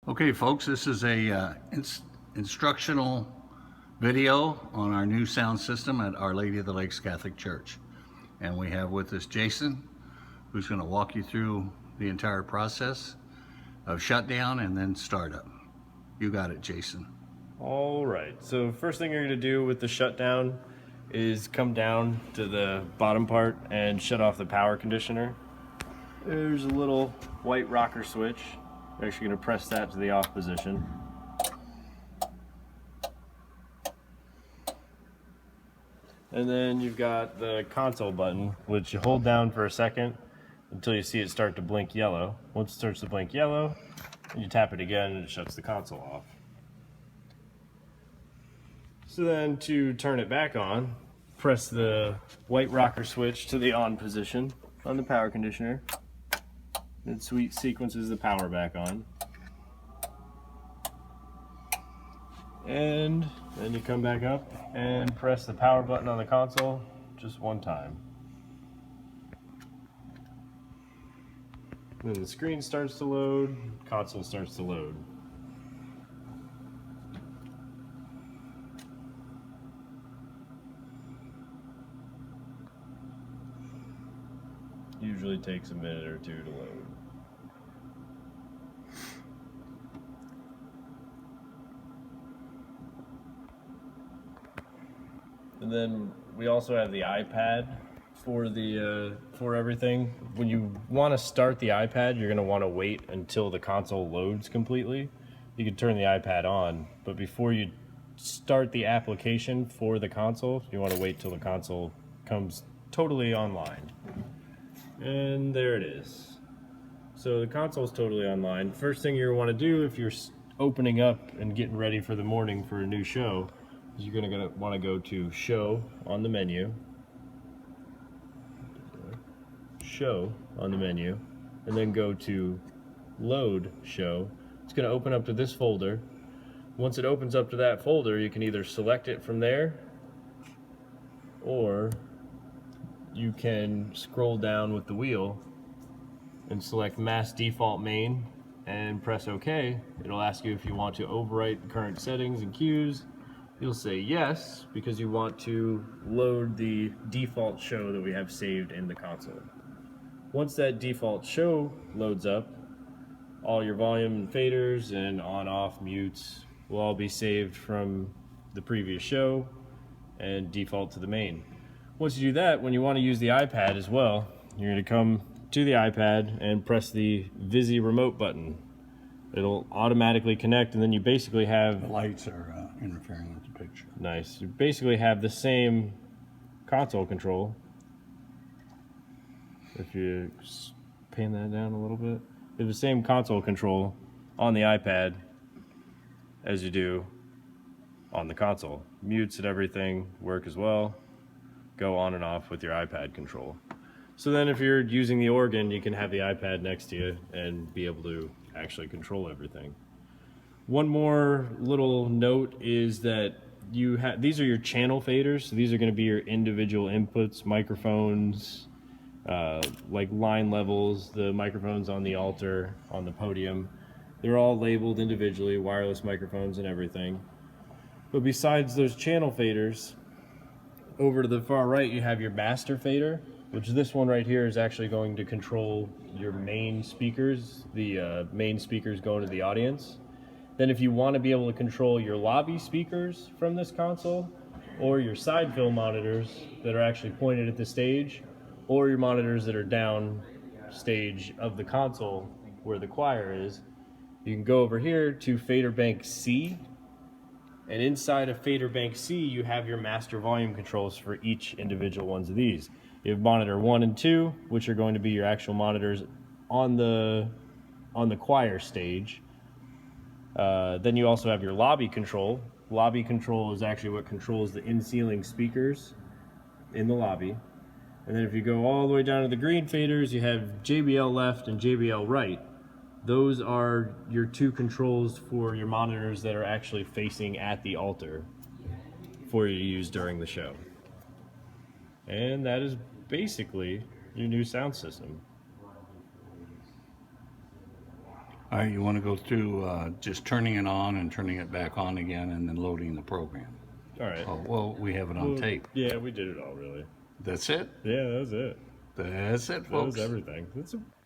Okay, folks, this is a instructional video on our new sound system at Our Lady of the Lakes Catholic Church. And we have with us Jason, who's going to walk you through the entire process of shutdown and then startup. You got it, Jason. All right, so first thing you're going to do with the shutdown is come down to the bottom part and shut off the power conditioner. There's a little white rocker switch. We're actually going to press that to the off position. And then you've got the console button, which you hold down for a second until you see it start to blink yellow. Once it starts to blink yellow, you tap it again and it shuts the console off. So then to turn it back on, press the white rocker switch to the on position on the power conditioner. It sequences the power back on. And then you come back up and press the power button on the console just one time. Then the screen starts to load, console starts to load. Usually takes a minute or two to load. And then we also have the iPad for everything. When you want to start the iPad, you're going to want to wait until the console loads completely. You can turn the iPad on, but before you start the application for the console, you want to wait till the console comes totally online. And there it is. So the console is totally online. First thing you want to do if you're opening up and getting ready for the morning for a new show is you're going to want to go to Show on the menu. Show on the menu. And then go to Load Show. It's going to open up to this folder. Once it opens up to that folder, you can either select it from there or you can scroll down with the wheel and select Mass Default Main and press OK. It'll ask you if you want to overwrite the current settings and cues. You'll say yes because you want to load the default show that we have saved in the console. Once that default show loads up, all your volume and faders and on-off mutes will all be saved from the previous show and default to the main. Once you do that, when you want to use the iPad as well, you're going to come to the iPad and press the Visi remote button. It'll automatically connect, and then you basically have... The lights are interfering with the picture. Nice. You basically have the same console control. If you pan that down a little bit. You have the same console control on the iPad as you do on the console. Mutes and everything work as well. Go on and off with your iPad control. So then if you're using the organ, you can have the iPad next to you and be able to actually control everything. One more little note is that these are your channel faders. So these are going to be your individual inputs, microphones, like line levels, the microphones on the altar, on the podium. They're all labeled individually, wireless microphones and everything. But besides those channel faders, over to the far right, you have your master fader, which this one right here is actually going to control your main speakers, the main speakers going to the audience. Then if you want to be able to control your lobby speakers from this console, or your side fill monitors that are actually pointed at the stage, or your monitors that are down stage of the console where the choir is, you can go over here to Fader Bank C. And inside of Fader Bank C, you have your master volume controls for each individual ones of these. You have monitor 1 and 2, which are going to be your actual monitors on the choir stage. Then you also have your lobby control. Lobby control is actually what controls the in-ceiling speakers in the lobby. And then if you go all the way down to the green faders, you have JBL left and JBL right. Those are your two controls for your monitors that are actually facing at the altar for you to use during the show. And that is basically your new sound system. All right, you want to go through just turning it on and turning it back on again and then loading the program. All right. Oh, well, we have it on tape. Yeah, we did it all really. That's it? Yeah, that was it. That's it, That folks. was everything. It's a